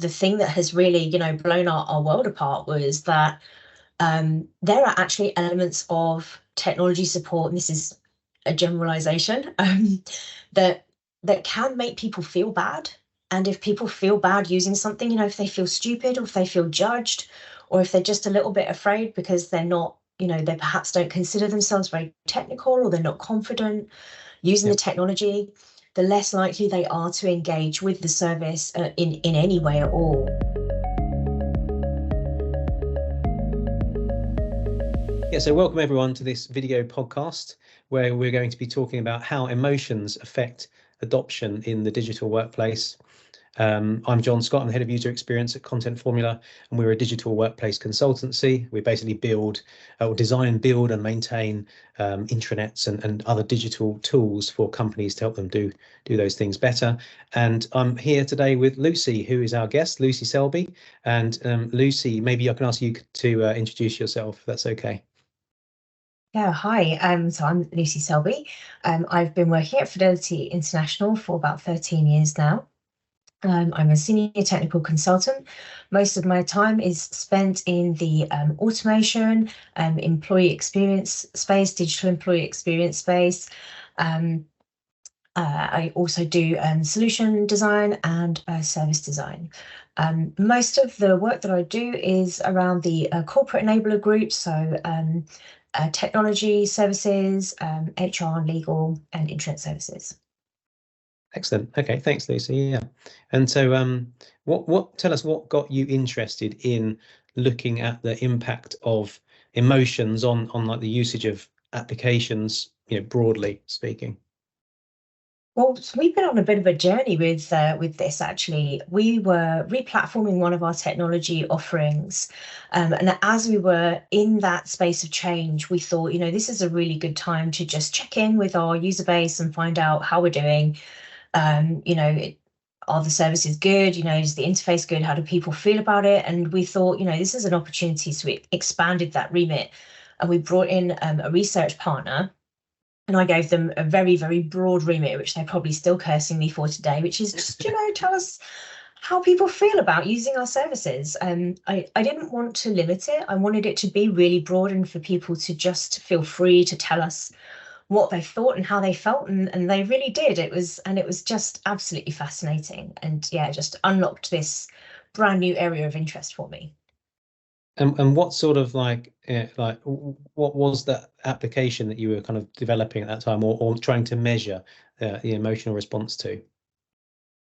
the thing that has really, you know, blown our world apart was that there are actually elements of technology support, and this is a generalization, that can make people feel bad. And if people feel bad using something, you know, if they feel stupid or if they feel judged, or if they're just a little bit afraid because they're not, you know, they perhaps don't consider themselves very technical, or they're not confident using the technology, the less likely they are to engage with the service in any way at all. Yeah, so welcome everyone to this video podcast where we're going to be talking about how emotions affect adoption in the digital workplace. I'm John Scott, I'm the head of user experience at Content Formula, and we're a digital workplace consultancy. We basically design, build and maintain intranets and other digital tools for companies to help them do those things better. And I'm here today with Lucy, who is our guest, Lucy Selby. And Lucy, maybe I can ask you to introduce yourself, if that's okay. Yeah, hi. So I'm Lucy Selby. I've been working at Fidelity International for about 13 years now. I'm a senior technical consultant. Most of my time is spent in the automation, employee experience space, digital employee experience space. I also do solution design and service design. Most of the work that I do is around the corporate enabler group, so technology services, HR, legal, and intranet services. Excellent. Okay, thanks, Lucy. Yeah, and so tell us what got you interested in looking at the impact of emotions on like the usage of applications, you know, broadly speaking. Well, so we've been on a bit of a journey with this, actually. We were replatforming one of our technology offerings. And as we were in that space of change, we thought, you know, this is a really good time to just check in with our user base and find out how we're doing. You know, are the services good? You know, is the interface good? How do people feel about it? And we thought, you know, this is an opportunity. So we expanded that remit, and we brought in a research partner. And I gave them a very, very broad remit, which they're probably still cursing me for today, which is just, you know, tell us how people feel about using our services. I didn't want to limit it. I wanted it to be really broad and for people to just feel free to tell us what they thought and how they felt. And they really did. It was just absolutely fascinating. And yeah, just unlocked this brand new area of interest for me. And what sort of like what was that application that you were kind of developing at that time, or trying to measure the emotional response to?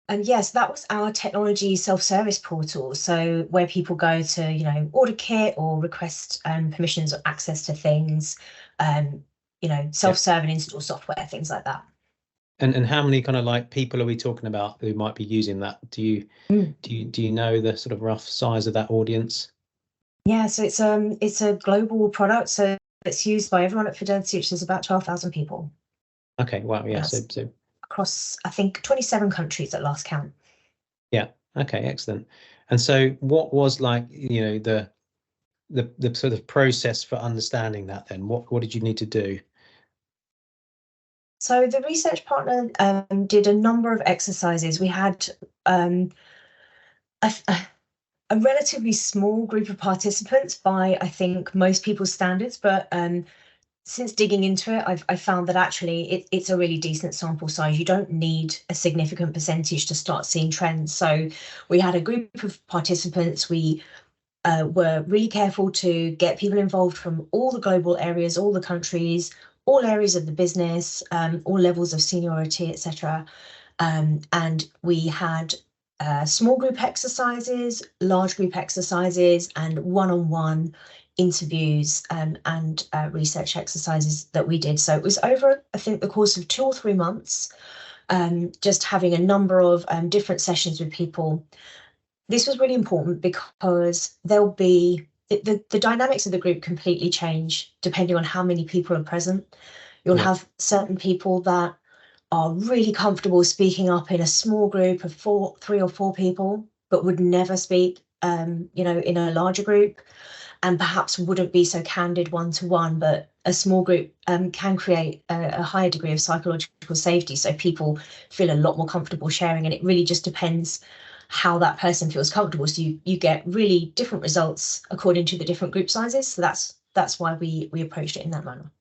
And yes, that was our technology self-service portal. So where people go to, you know, order kit or request permissions or access to things, you know, self-serve and install software, things like that. And how many kind of like people are we talking about who might be using that? Do you know the sort of rough size of that audience? Yeah, so it's a global product, so it's used by everyone at Fidelity, which is about 12,000 people. Okay, wow, yeah, so across, I think, 27 countries at last count. Yeah, okay, excellent. And so what was, like, you know, the sort of process for understanding that then? What did you need to do? So the research partner did a number of exercises. We had a relatively small group of participants by, I think, most people's standards, but since digging into it, I found that actually it's a really decent sample size. You don't need a significant percentage to start seeing trends. So we had a group of participants. We were really careful to get people involved from all the global areas, all the countries, all areas of the business, all levels of seniority, etc. And we had small group exercises, large group exercises, and one-on-one interviews and research exercises that we did. So it was over, I think, the course of 2 or 3 months, just having a number of different sessions with people. This was really important because there'll be the dynamics of the group completely change depending on how many people are present. You'll have certain people that are really comfortable speaking up in a small group of 3 or 4 people, but would never speak, you know, in a larger group, and perhaps wouldn't be so candid one-to-one. But a small group can create a higher degree of psychological safety, so people feel a lot more comfortable sharing. And it really just depends how that person feels comfortable. So you get really different results according to the different group sizes. So that's why we approached it in that manner.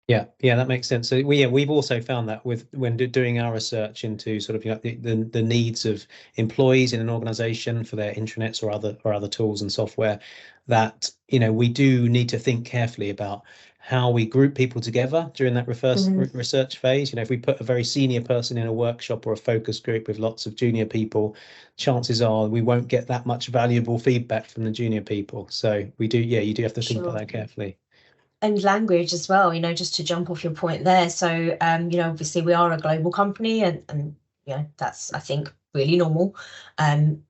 Yeah, that makes sense. So we've also found that when doing our research into sort of, you know, the needs of employees in an organization for their intranets or other tools and software, that, you know, we do need to think carefully about how we group people together during that research phase. You know, if we put a very senior person in a workshop or a focus group with lots of junior people, chances are we won't get that much valuable feedback from the junior people. So you do have to think about that carefully. And language as well, you know, just to jump off your point there. So, you know, obviously we are a global company, and you know, that's, I think, really normal.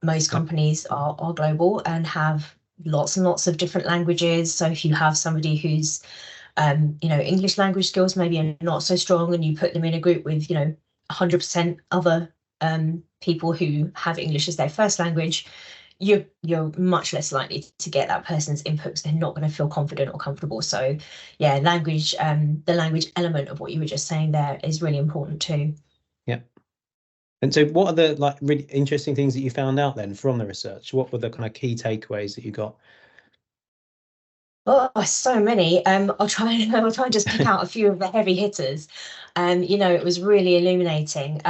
Most companies are global and have lots and lots of different languages. So if you have somebody who's, you know, English language skills maybe are not so strong, and you put them in a group with, you know, 100% other people who have English as their first language, you're much less likely to get that person's input because they're not going to feel confident or comfortable. So yeah, language, the language element of what you were just saying there is really important too. Yeah. And so what are the like really interesting things that you found out then from the research? What were the kind of key takeaways that you got? Oh, so many. I'll try and just pick out a few of the heavy hitters. You know, it was really illuminating.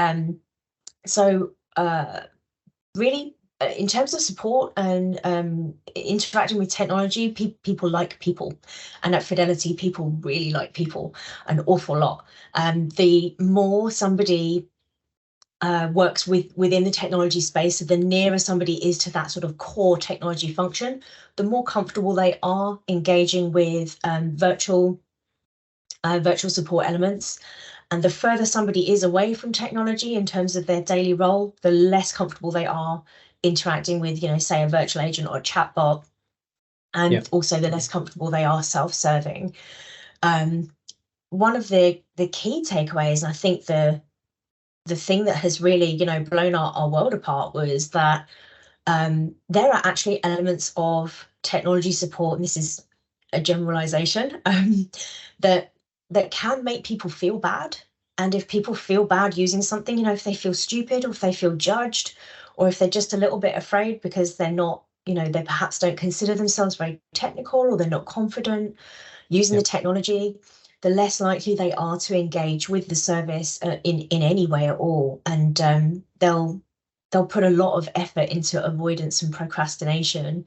So really, in terms of support and interacting with technology, people like people, and at Fidelity, people really like people an awful lot. The more somebody works within the technology space, so the nearer somebody is to that sort of core technology function, the more comfortable they are engaging with virtual support elements. And the further somebody is away from technology in terms of their daily role, the less comfortable they are interacting with, you know, say a virtual agent or a chatbot, and also the less comfortable they are self-serving. One of the key takeaways, and I think the thing that has really, you know, blown our world apart, was that there are actually elements of technology support, and this is a generalization, that can make people feel bad. And if people feel bad using something, you know, if they feel stupid, or if they feel judged, or if they're just a little bit afraid because they're not, you know, they perhaps don't consider themselves very technical, or they're not confident using the technology, the less likely they are to engage with the service in any way at all. And they'll put a lot of effort into avoidance and procrastination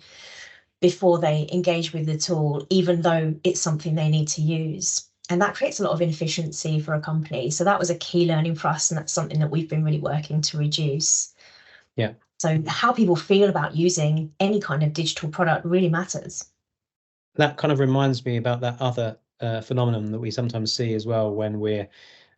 before they engage with the tool, even though it's something they need to use. And that creates a lot of inefficiency for a company. So that was a key learning for us, and that's something that we've been really working to reduce. Yeah. So how people feel about using any kind of digital product really matters. That kind of reminds me about that other phenomenon that we sometimes see as well when we're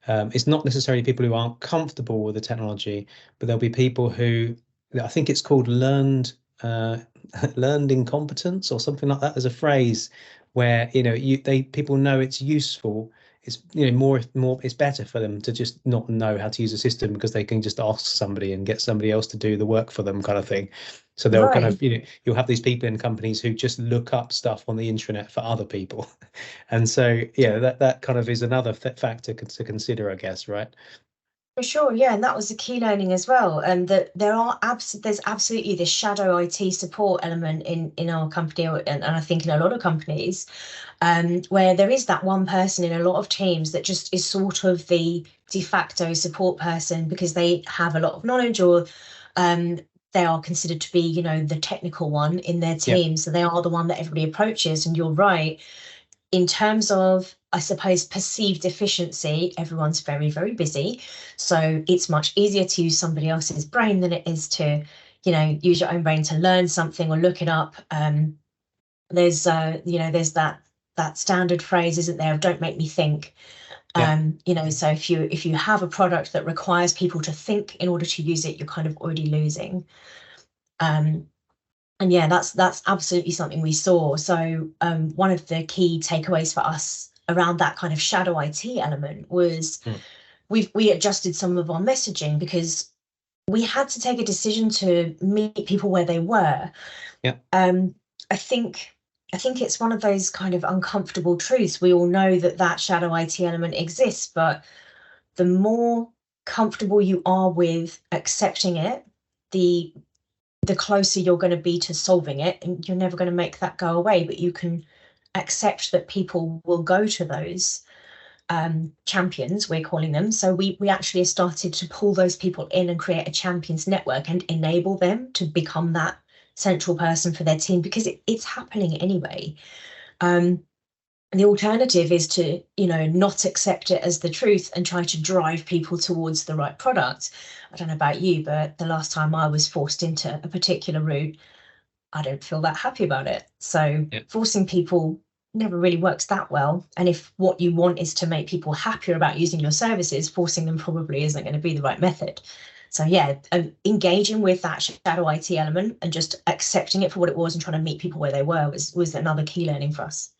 it's not necessarily people who aren't comfortable with the technology, but there'll be people who, I think it's called learned incompetence or something like that. There's a phrase where, you know, people know it's useful. It's, you know, more it's better for them to just not know how to use a system because they can just ask somebody and get somebody else to do the work for them, kind of thing. So they'll kind of, you know, you'll have these people in companies who just look up stuff on the intranet for other people. And so, yeah, that kind of is another factor to consider, I guess, right? For sure, yeah, and that was a key learning as well. And that there's absolutely this shadow IT support element in our company, and I think in a lot of companies, where there is that one person in a lot of teams that just is sort of the de facto support person because they have a lot of knowledge, or they are considered to be, you know, the technical one in their team. So they are the one that everybody approaches. And you're right, in terms of, I suppose, perceived efficiency, everyone's very, very busy. So it's much easier to use somebody else's brain than it is to, you know, use your own brain to learn something or look it up. There's there's that standard phrase, isn't there, of "don't make me think." You know, so if you have a product that requires people to think in order to use it, you're kind of already losing. And yeah, that's absolutely something we saw. So one of the key takeaways for us around that kind of shadow IT element was we adjusted some of our messaging because we had to take a decision to meet people where they were. I think it's one of those kind of uncomfortable truths. We all know that shadow IT element exists, but the more comfortable you are with accepting it, the the closer you're going to be to solving it, and you're never going to make that go away, but you can accept that people will go to those champions, we're calling them. So we actually started to pull those people in and create a champions network and enable them to become that central person for their team, because it's happening anyway. The alternative is to, not accept it as the truth and try to drive people towards the right product. I don't know about you, but the last time I was forced into a particular route, I don't feel that happy about it. So Yeah. forcing people never really works that well. And if what you want is to make people happier about using your services, forcing them probably isn't going to be the right method. So yeah, engaging with that shadow IT element and just accepting it for what it was and trying to meet people where they were was another key learning for us.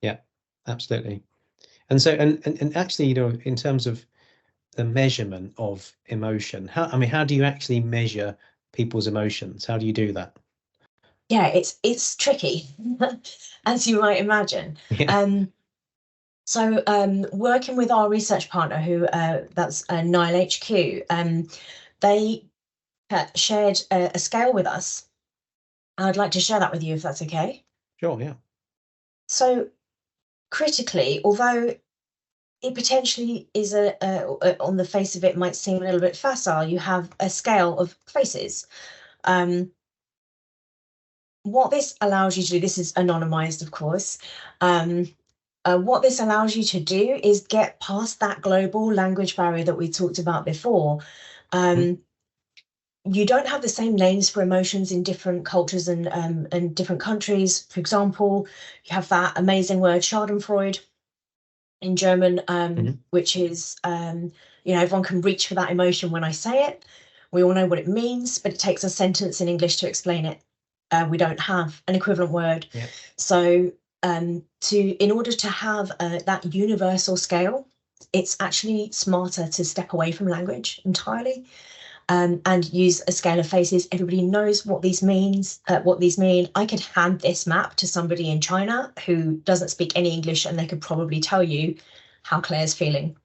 Yeah, absolutely. And so, and actually, in terms of the measurement of emotion, how do you actually measure people's emotions? How do you do that? Yeah, it's tricky, as you might imagine. Yeah. So working with our research partner, who that's Nile HQ, they shared a scale with us. I'd like to share that with you if that's okay. Sure. Yeah. So critically, although it potentially is on the face of it might seem a little bit facile, you have a scale of faces. What this allows you to do, this is anonymized, of course. What this allows you to do is get past that global language barrier that we talked about before. You don't have the same names for emotions in different cultures and different countries. For example, you have that amazing word Schadenfreude in German, which is, everyone can reach for that emotion when I say it. We all know what it means, but it takes a sentence in English to explain it. We don't have an equivalent word. Yeah. So in order to have that universal scale, it's actually smarter to step away from language entirely. And use a scale of faces. Everybody knows what these means. What these mean. I could hand this map to somebody in China who doesn't speak any English, and they could probably tell you how Claire's feeling.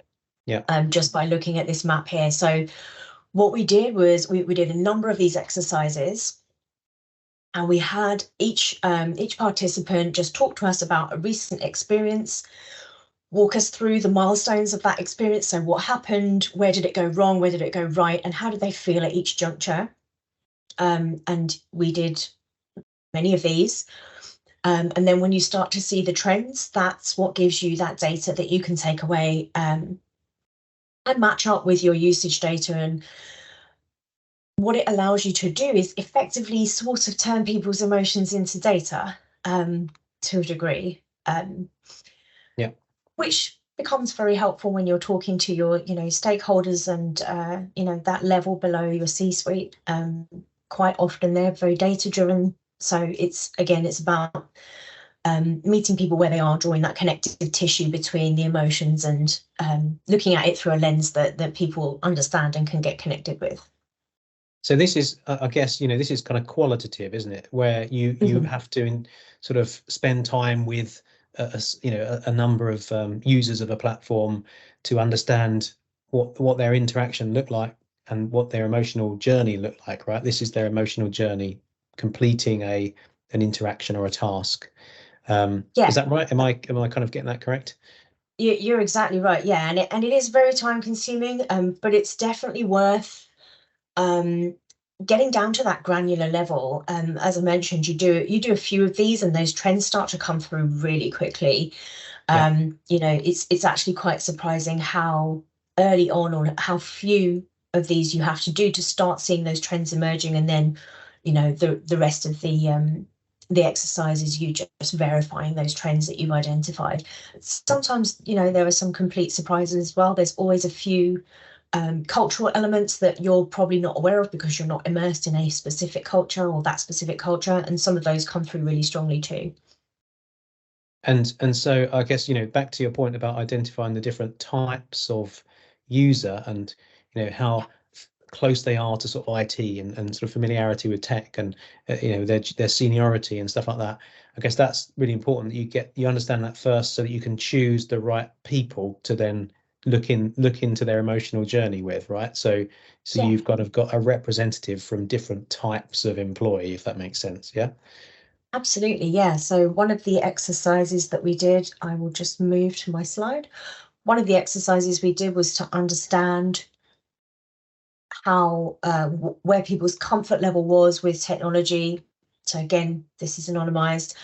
Yeah. Just by looking at this map here. So what we did was we did a number of these exercises, and we had each participant just talk to us about a recent experience, walk us through the milestones of that experience. So what happened, where did it go wrong, where did it go right, and how did they feel at each juncture? And we did many of these. And then when you start to see the trends, that's what gives you that data that you can take away and match up with your usage data. And what it allows you to do is effectively sort of turn people's emotions into data to a degree. Yeah. Which becomes very helpful when you're talking to your, stakeholders and, that level below your C-suite. Quite often they're very data-driven. So it's about meeting people where they are, drawing that connective tissue between the emotions and looking at it through a lens that people understand and can get connected with. So this is, I guess, this is kind of qualitative, isn't it? Where you have to sort of spend time with a number of users of a platform to understand what their interaction looked like and what their emotional journey looked like, right? This is their emotional journey, completing an interaction or a task. Is that right? Am I kind of getting that correct? You're exactly right. Yeah, and it is very time consuming, but it's definitely worth getting down to that granular level. As I mentioned, you do a few of these, and those trends start to come through really quickly. It's actually quite surprising how early on, or how few of these you have to do to start seeing those trends emerging, and then the rest of the exercise is you just verifying those trends that you've identified. Sometimes there are some complete surprises as well. There's always a few cultural elements that you're probably not aware of because you're not immersed in a specific culture or that specific culture, and some of those come through really strongly too. And so I guess, back to your point about identifying the different types of user and, how close they are to sort of IT and sort of familiarity with tech and, their seniority and stuff like that. I guess that's really important that you understand that first so that you can choose the right people to then look into their emotional journey with, right? So Yeah, you've kind of got a representative from different types of employee, if that makes sense. Yeah. absolutely. Yeah. So one of the exercises that we did, I will just move to my slide. One of the exercises we did was to understand how where people's comfort level was with technology. So again, this is anonymized,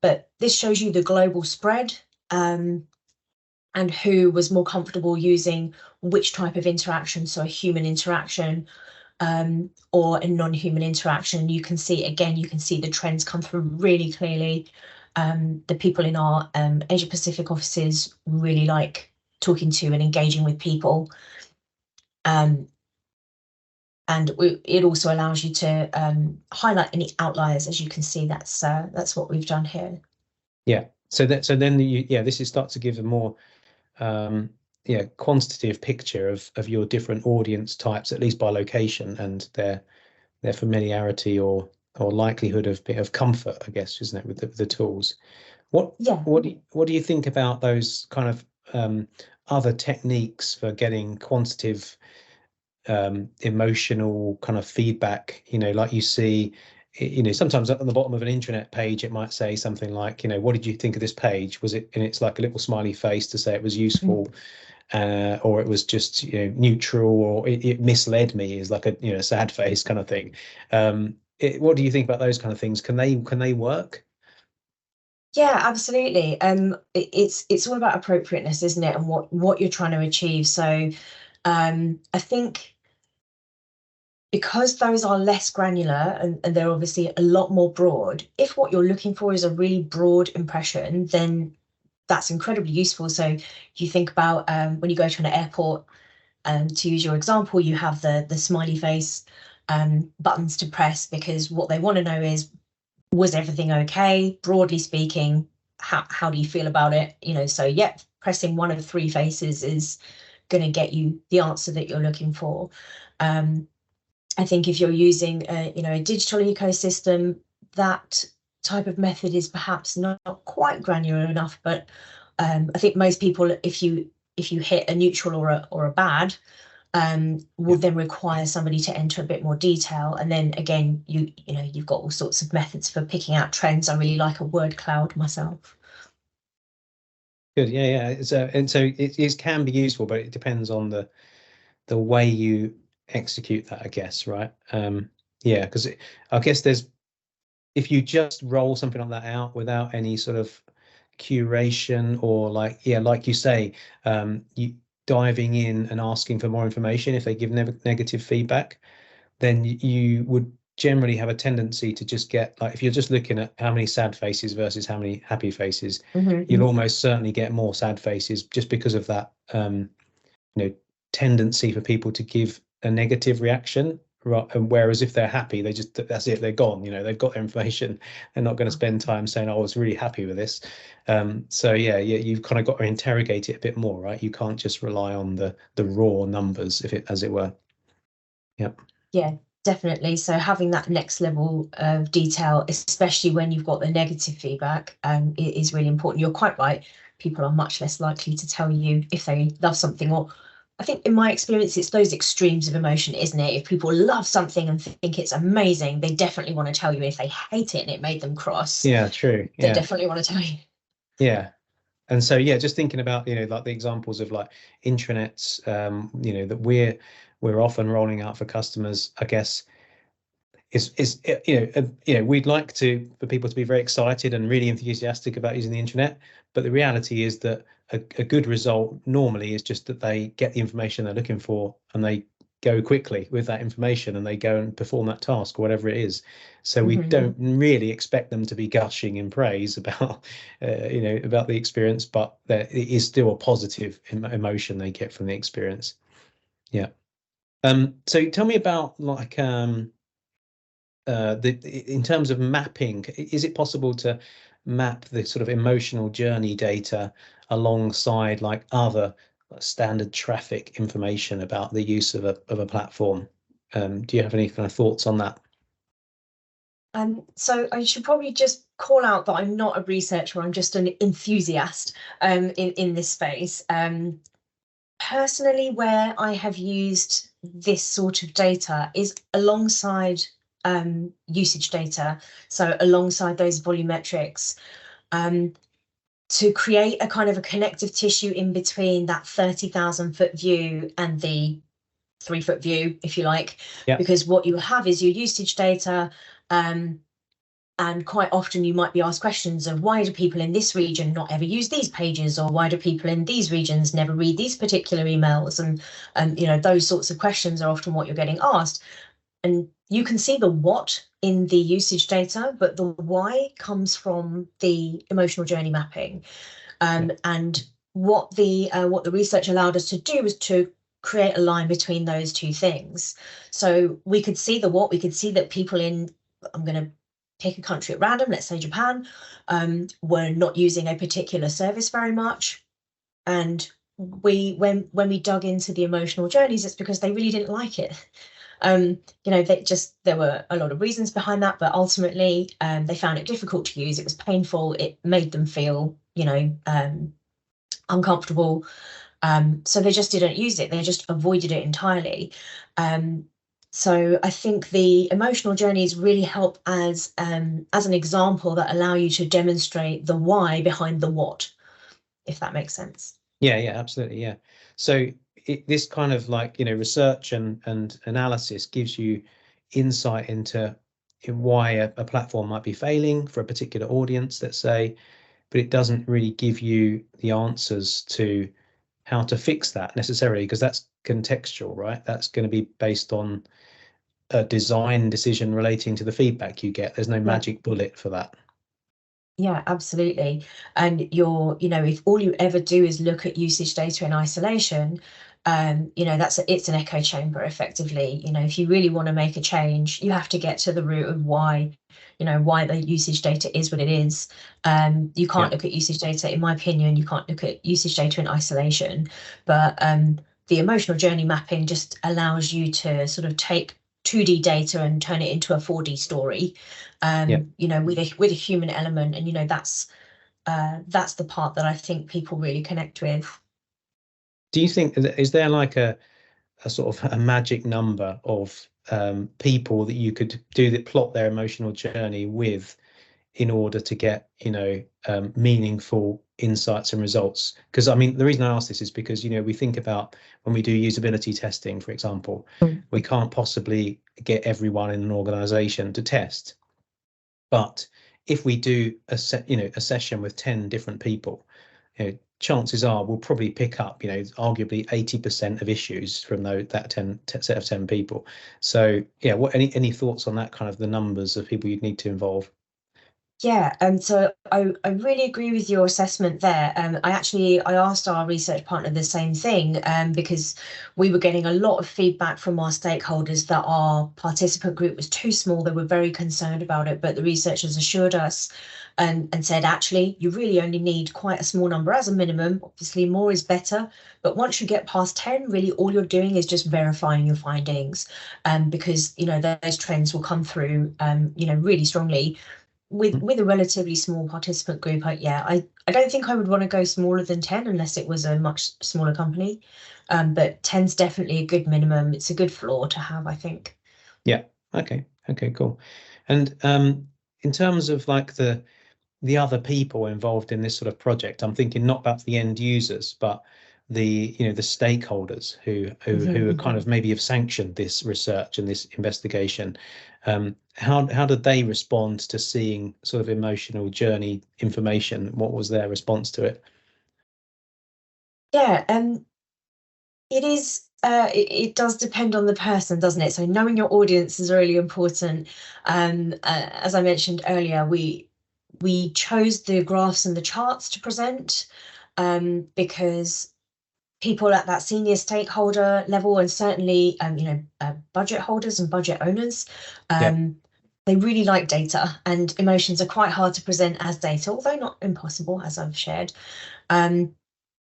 but this shows you the global spread, and who was more comfortable using which type of interaction. So a human interaction, or a non-human interaction. You can see, again, you can see the trends come through really clearly. The people in our Asia Pacific offices really like talking to and engaging with people. Um, and it also allows you to highlight any outliers. As you can see, that's what we've done here. Yeah. So then this is start to give a more quantitative picture of your different audience types, at least by location and their familiarity or likelihood of comfort, I guess, isn't it, with the tools. What Yeah. what do you think about those kind of other techniques for getting quantitative emotional kind of feedback? Like you see, sometimes at the bottom of an intranet page, it might say something like, what did you think of this page? Was it, and it's like a little smiley face to say it was useful, or it was just, neutral, or it misled me, is like a, sad face kind of thing. What do you think about those kind of things? Can they work? Yeah, absolutely. It's all about appropriateness, isn't it? And what you're trying to achieve. So I think because those are less granular and they're obviously a lot more broad, if what you're looking for is a really broad impression, then that's incredibly useful. So you think about when you go to an airport, to use your example, you have the smiley face buttons to press because what they want to know is, was everything okay? Broadly speaking, how do you feel about it? So yeah, pressing one of three faces is going to get you the answer that you're looking for. I think if you're using a digital ecosystem, that type of method is perhaps not quite granular enough. But I think most people, if you hit a neutral or a bad, will Yeah. then require somebody to enter a bit more detail. And then again, you've got all sorts of methods for picking out trends. I really like a word cloud myself. Good. Yeah. And so it can be useful, but it depends on the way you execute that, I guess, right? Yeah, because I guess if you just roll something like that out without any sort of curation, or like you say, you diving in and asking for more information, if they give negative feedback, then you would generally have a tendency to just get, like, if you're just looking at how many sad faces versus how many happy faces, you'll almost certainly get more sad faces, just because of that tendency for people to give a negative reaction. Right, and whereas if they're happy, that's it, they're gone. They've got their information. They're not going to spend time saying, "Oh, I was really happy with this." So yeah, you've kind of got to interrogate it a bit more, right? You can't just rely on the raw numbers, as it were. Yep. Yeah, definitely. So having that next level of detail, especially when you've got the negative feedback, is really important. You're quite right. People are much less likely to tell you if they love something, or I think in my experience, it's those extremes of emotion, isn't it? If people love something and think it's amazing, they definitely want to tell you. If they hate it and it made them cross, Yeah, true. they Yeah. definitely want to tell you. Yeah. And so, yeah, just thinking about, like the examples of like intranets, that we're often rolling out for customers, I guess, is we'd like for people to be very excited and really enthusiastic about using the internet, but the reality is that a good result normally is just that they get the information they're looking for and they go quickly with that information and they go and perform that task or whatever it is. So we don't really expect them to be gushing in praise about about the experience, but it is still a positive emotion they get from the experience. Yeah. So tell me about, like, in terms of mapping, is it possible to map the sort of emotional journey data alongside like other standard traffic information about the use of a platform? Do you have any kind of thoughts on that? So I should probably just call out that I'm not a researcher. I'm just an enthusiast in this space. Personally, where I have used this sort of data is alongside usage data, so alongside those volumetrics, to create a kind of a connective tissue in between that 30,000 foot view and the 3 foot view, if you like, Yeah. because what you have is your usage data. And quite often you might be asked questions of why do people in this region not ever use these pages, or why do people in these regions never read these particular emails? And you know, those sorts of questions are often what you're getting asked. And you can see the what in the usage data, but the why comes from the emotional journey mapping. And what the research allowed us to do was to create a line between those two things. So we could see the what, we could see that people in, I'm going to pick a country at random, let's say Japan, were not using a particular service very much. And when we dug into the emotional journeys, it's because they really didn't like it. You know, there were a lot of reasons behind that, but ultimately they found it difficult to use. It was painful. It made them feel, you know, uncomfortable. So they just didn't use it. They just avoided it entirely. So I think the emotional journeys really help as an example that allow you to demonstrate the why behind the what, if that makes sense. Yeah, absolutely. Yeah. So this kind of like, you know, research and analysis gives you insight into why a platform might be failing for a particular audience, let's say, but it doesn't really give you the answers to how to fix that necessarily, because that's contextual, right? That's going to be based on a design decision relating to the feedback you get. There's no magic bullet for that. Yeah, absolutely. And you know, if all you ever do is look at usage data in isolation, you know, it's an echo chamber effectively. You know, if you really want to make a change, you have to get to the root of why, you know, why the usage data is what it is. You can't look at usage data, in my opinion, you can't look at usage data in isolation. But the emotional journey mapping just allows you to sort of take 2D data and turn it into a 4D story, you know, with a human element. And, you know, that's the part that I think people really connect with. Do you think, is there like a sort of a magic number of people that you could do that plot their emotional journey with in order to get, you know, meaningful insights and results? Because I mean, the reason I ask this is because, you know, we think about when we do usability testing, for example, we can't possibly get everyone in an organization to test. But if we do a session with 10 different people, you know, chances are we'll probably pick up, you know, arguably 80% of issues from that set of 10 people. So yeah, any thoughts on that, kind of the numbers of people you'd need to involve? Yeah, and so I really agree with your assessment there. I asked our research partner the same thing, because we were getting a lot of feedback from our stakeholders that our participant group was too small. They were very concerned about it, but the researchers assured us and said, actually, you really only need quite a small number as a minimum. Obviously, more is better, but once you get past 10, really all you're doing is just verifying your findings, because, you know, those trends will come through, you know, really strongly with a relatively small participant group. I don't think I would want to go smaller than 10 unless it was a much smaller company. But 10's definitely a good minimum. It's a good floor to have, I think. Yeah. Okay, cool. And in terms of like the other people involved in this sort of project, I'm thinking not about the end users, but the, you know, the stakeholders who are kind of maybe have sanctioned this research and this investigation. How did they respond to seeing sort of emotional journey information? What was their response to it? Yeah, it is. It does depend on the person, doesn't it? So knowing your audience is really important. As I mentioned earlier, we chose the graphs and the charts to present, because people at that senior stakeholder level, and certainly you know, budget holders and budget owners, they really like data, and emotions are quite hard to present as data, although not impossible, as I've shared.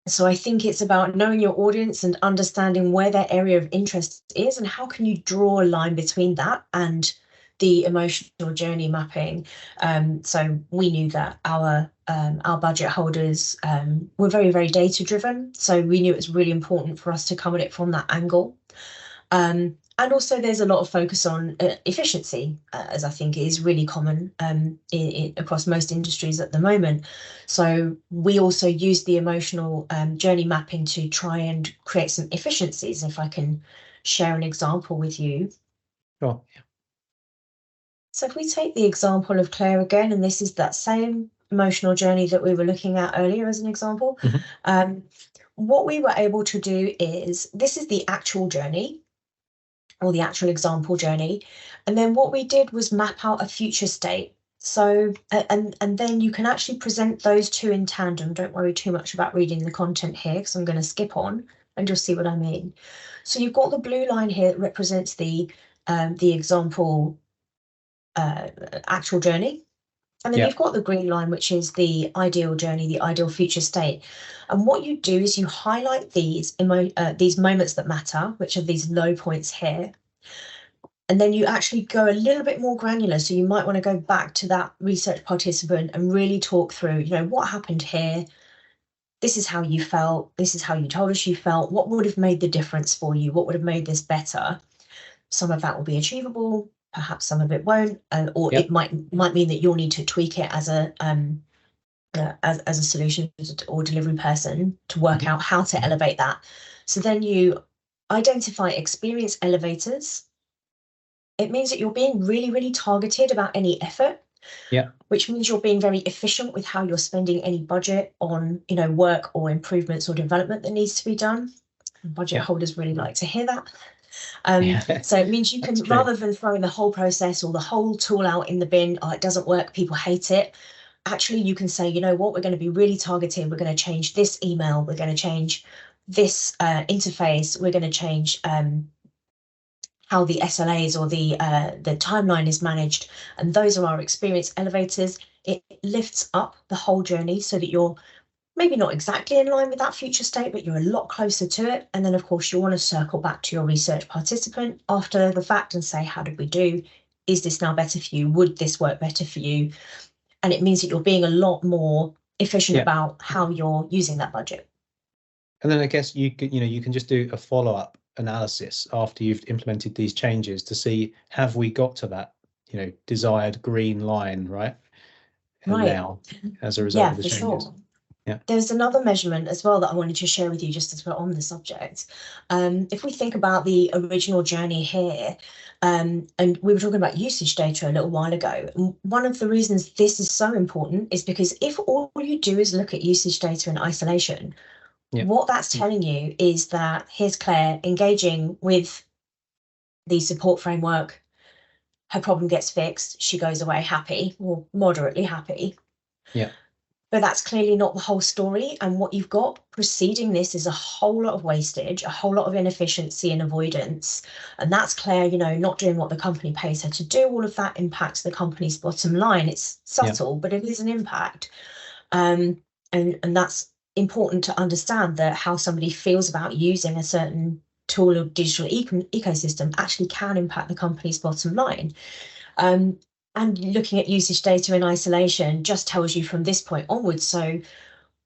So I think it's about knowing your audience and understanding where their area of interest is and how can you draw a line between that and the emotional journey mapping. So we knew that our budget holders were very, very data driven. So we knew it was really important for us to come at it from that angle. And also there's a lot of focus on efficiency, as I think is really common across most industries at the moment. So we also use the emotional journey mapping to try and create some efficiencies. If I can share an example with you. Sure. So if we take the example of Claire again, and this is that same emotional journey that we were looking at earlier as an example, what we were able to do is, this is the actual journey, or the actual example journey. And then what we did was map out a future state. So, and then you can actually present those two in tandem. Don't worry too much about reading the content here, because I'm going to skip on and you'll see what I mean. So you've got the blue line here that represents the example actual journey. And then you've got the green line, which is the ideal journey, the ideal future state. And what you do is you highlight these moments that matter, which are these low points here. And then you actually go a little bit more granular. So you might want to go back to that research participant and really talk through, what happened here? This is how you felt. This is how you told us you felt. What would have made the difference for you? What would have made this better? Some of that will be achievable. Perhaps some of it won't, or it might mean that you'll need to tweak it as a solution or delivery person to work out how to elevate that. So then you identify experience elevators. It means that you're being really, really targeted about any effort. Which means you're being very efficient with how you're spending any budget on, work or improvements or development that needs to be done. Budget holders really like to hear that. So it means you can, rather than throwing the whole process or the whole tool out in the bin, it doesn't work, people hate it. Actually, you can say, what, we're going to be really targeted. We're going to change this email. We're going to change this interface. We're going to change how the SLAs or the timeline is managed. And those are our experience elevators. It lifts up the whole journey so that you're maybe not exactly in line with that future state, but you're a lot closer to it. And then, of course, you want to circle back to your research participant after the fact and say, how did we do? Is this now better for you? Would this work better for you? And it means that you're being a lot more efficient about how you're using that budget. And then I guess you can just do a follow-up analysis after you've implemented these changes to see, have we got to that, desired green line, right? Now, as a result of the changes. Sure. There's another measurement as well that I wanted to share with you just as we're on the subject. If we think about the original journey here, and we were talking about usage data a little while ago, and one of the reasons this is so important is because if all you do is look at usage data in isolation, what that's telling you is that here's Claire engaging with the support framework, her problem gets fixed, she goes away happy or moderately happy. But that's clearly not the whole story. And what you've got preceding this is a whole lot of wastage, a whole lot of inefficiency and avoidance. And that's Claire, not doing what the company pays her to do. All of that impacts the company's bottom line. It's subtle, but it is an impact. And that's important to understand, that how somebody feels about using a certain tool or digital ecosystem actually can impact the company's bottom line. And looking at usage data in isolation just tells you from this point onwards. So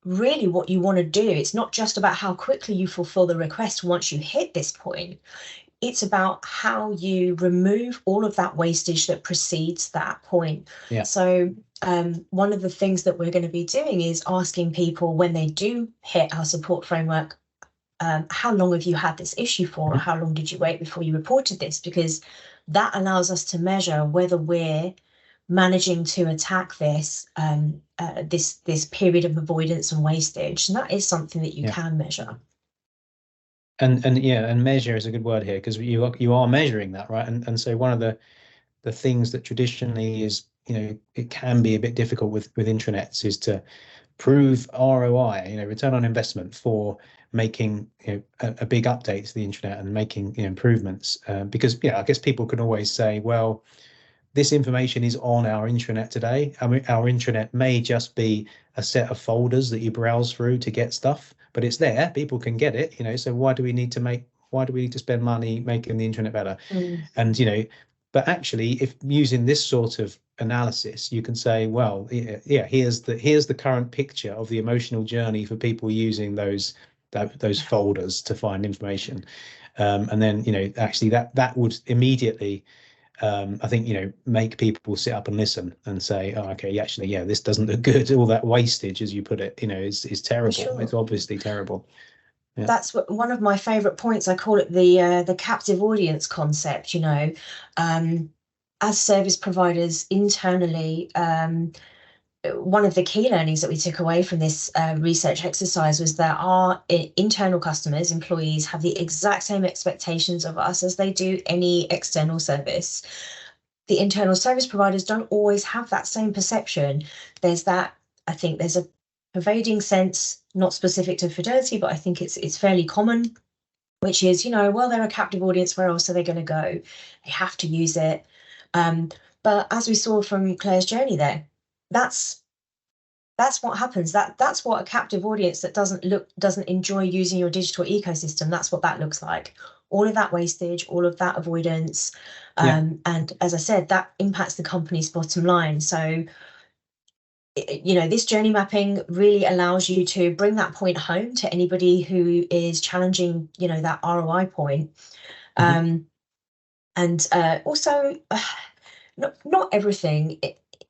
really what you want to do, it's not just about how quickly you fulfill the request once you hit this point. It's about how you remove all of that wastage that precedes that point. So one of the things that we're going to be doing is asking people when they do hit our support framework, how long have you had this issue for, or how long did you wait before you reported this? Because that allows us to measure whether we're managing to attack this this period of avoidance and wastage. And that is something that you can measure. And measure is a good word here, because you are measuring that, right? And so one of the things that traditionally is, it can be a bit difficult with intranets is to prove ROI, return on investment, for making a big update to the intranet and making improvements, because I guess people can always say, well, this information is on our intranet today. I mean, our intranet may just be a set of folders that you browse through to get stuff, but it's there, people can get it, so why do we need to spend money making the intranet better? And But actually, if using this sort of analysis, you can say, well, yeah, here's the current picture of the emotional journey for people using those folders to find information. And then, actually that would immediately, I think, make people sit up and listen and say, oh, okay, actually, yeah, this doesn't look good. All that wastage, as you put it, is terrible. Sure. It's obviously terrible. Yeah. That's one of my favorite points. I call it the captive audience concept. As service providers internally, one of the key learnings that we took away from this research exercise was that our internal customers, employees, have the exact same expectations of us as they do any external service. The internal service providers don't always have that same perception. I think there's a pervading sense, not specific to Fidelity, but I think it's fairly common, which is, well, they're a captive audience, where else are they going to go? They have to use it. But as we saw from Claire's journey there, that's what happens. That's what a captive audience that doesn't enjoy using your digital ecosystem, that's what that looks like. All of that wastage, all of that avoidance. And as I said, that impacts the company's bottom line. So, this journey mapping really allows you to bring that point home to anybody who is challenging, that ROI point. And also, not everything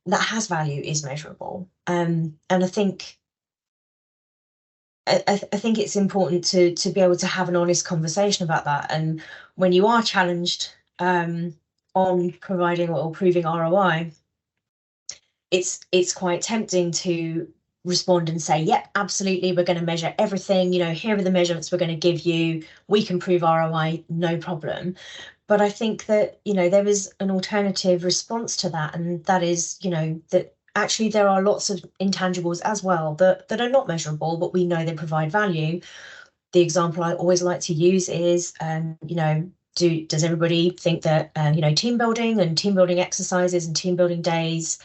that has value is measurable. And I think it's important to be able to have an honest conversation about that. And when you are challenged on providing or proving ROI, it's quite tempting to respond and say, yep, absolutely, we're going to measure everything. Here are the measurements we're going to give you. We can prove ROI, no problem. But I think that, there is an alternative response to that. And that is, that actually there are lots of intangibles as well that are not measurable, but we know they provide value. The example I always like to use is, does everybody think that, team building and team building exercises and team building days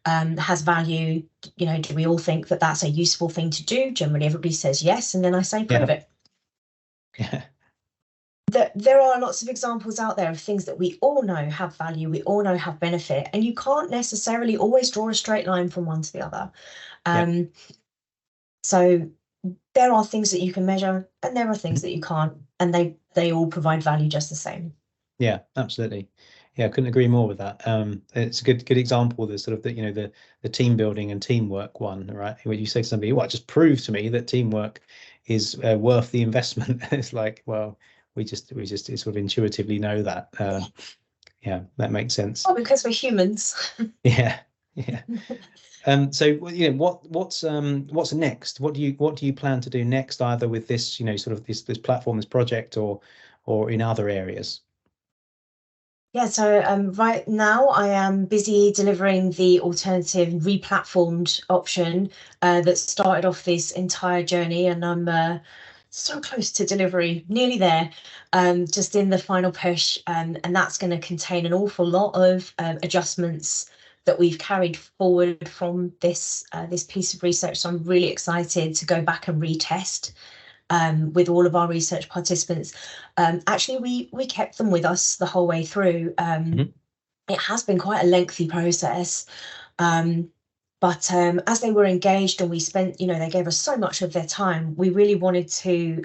has value? Do we all think that that's a useful thing to do? Generally, everybody says yes. And then I say, prove it. Yeah. There are lots of examples out there of things that we all know have value, we all know have benefit, and you can't necessarily always draw a straight line from one to the other. So there are things that you can measure and there are things that you can't, and they all provide value just the same. Yeah, absolutely. Yeah, I couldn't agree more with that. It's a good example of the sort of the team building and teamwork one, right? When you say to somebody, "Well, just prove to me that teamwork is worth the investment." It's like, well, we just sort of intuitively know that. Yeah, that makes sense. Oh, because we're humans. Yeah. So what's next? What do you plan to do next, either with this, sort of this platform, this project, or in other areas? Yeah, so right now I am busy delivering the alternative replatformed option that started off this entire journey, and I'm so close to delivery, nearly there, just in the final push, and that's going to contain an awful lot of adjustments that we've carried forward from this piece of research. So I'm really excited to go back and retest with all of our research participants. Actually, we kept them with us the whole way through. It has been quite a lengthy process, but as they were engaged and we spent, they gave us so much of their time, we really wanted to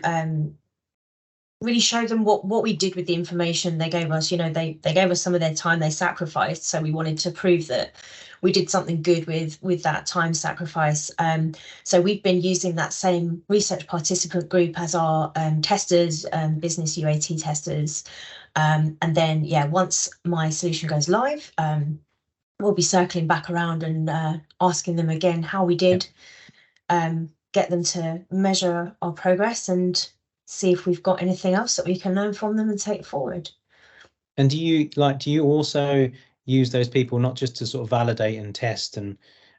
really show them what we did with the information they gave us. They gave us some of their time they sacrificed, so we wanted to prove that we did something good with that time sacrifice. So we've been using that same research participant group as our testers, business UAT testers. And then, once my solution goes live, we'll be circling back around and asking them again how we did, get them to measure our progress and see if we've got anything else that we can learn from them and take forward. And do you also use those people not just to sort of validate and test and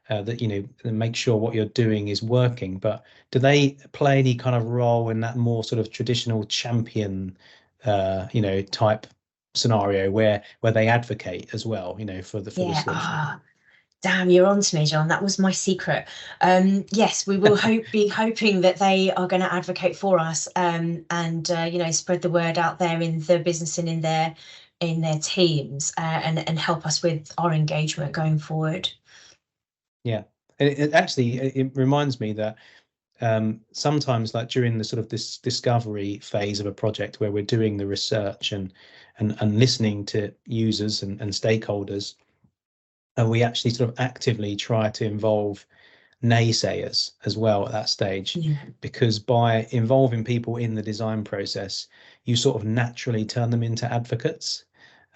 that make sure what you're doing is working, but do they play any kind of role in that more sort of traditional champion type scenario where they advocate as well, for the solution? Damn, you're on to me, John. That was my secret. Yes, we will be hoping that they are going to advocate for us and spread the word out there in the business and in their in their teams, and help us with our engagement going forward. Yeah, it actually it reminds me that sometimes, like during the sort of this discovery phase of a project where we're doing the research and listening to users and stakeholders, and we actually sort of actively try to involve naysayers as well at that stage, because by involving people in the design process, you sort of naturally turn them into advocates,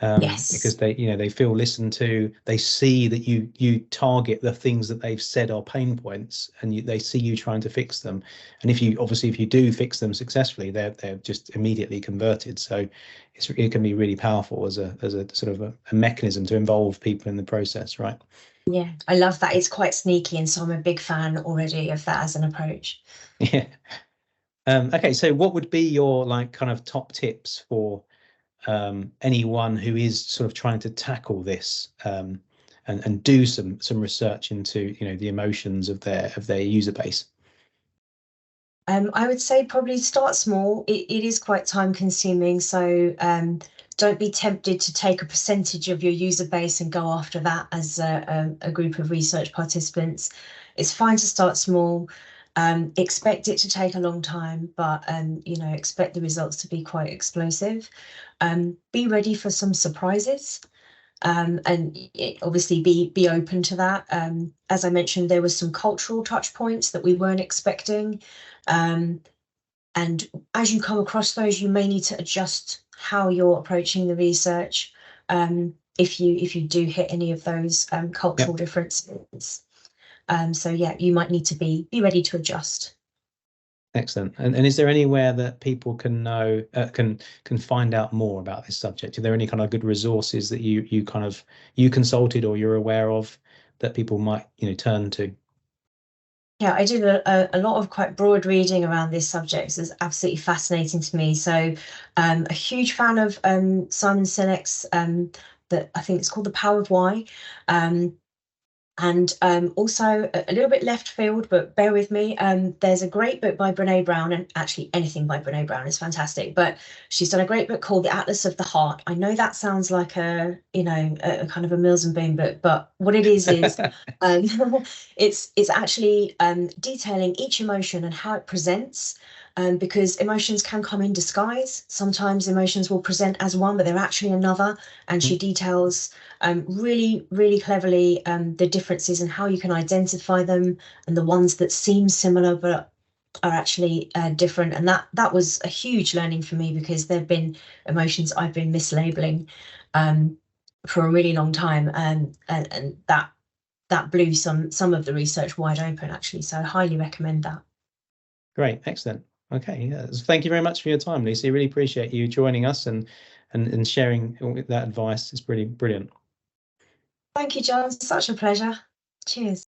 because Yes. they feel listened to. They see that you target the things that they've said are pain points, and they see you trying to fix them. And if you do fix them successfully, they're just immediately converted. So it can be really powerful as a sort of a mechanism to involve people in the process, right? Yeah, I love that. It's quite sneaky, and so I'm a big fan already of that as an approach. Yeah. Okay, so what would be your like kind of top tips for anyone who is sort of trying to tackle this, and do some research into the emotions of their user base? I would say probably start small. It is quite time consuming, so don't be tempted to take a percentage of your user base and go after that as a group of research participants. It's fine to start small. Expect it to take a long time, but expect the results to be quite explosive. Be ready for some surprises. And obviously be open to that. As I mentioned, there was some cultural touch points that we weren't expecting. And as you come across those, you may need to adjust how you're approaching the research, if you do hit any of those cultural Yep. differences. So yeah, you might need to be ready to adjust. Excellent. And is there anywhere that people can know can find out more about this subject? Are there any kind of good resources that you consulted or you're aware of that people might turn to? Yeah, I did a lot of quite broad reading around this subject. It's absolutely fascinating to me. So, a huge fan of Simon Sinek's, that I think it's called The Power of Why. And also a little bit left field, but bear with me. There's a great book by Brene Brown, and actually anything by Brene Brown is fantastic. But she's done a great book called The Atlas of the Heart. I know that sounds like a kind of a Mills and Boon book, but what it is um, it's actually detailing each emotion and how it presents. Because emotions can come in disguise. Sometimes emotions will present as one, but they're actually another. And she details really, really cleverly the differences and how you can identify them, and the ones that seem similar but are actually different. And that was a huge learning for me, because there have been emotions I've been mislabeling for a really long time, and that blew some of the research wide open, actually. So I highly recommend that. Great, excellent. Okay, yeah. Thank you very much for your time, Lucy. Really appreciate you joining us and sharing that advice. It's pretty brilliant. Thank you, John. Such a pleasure. Cheers.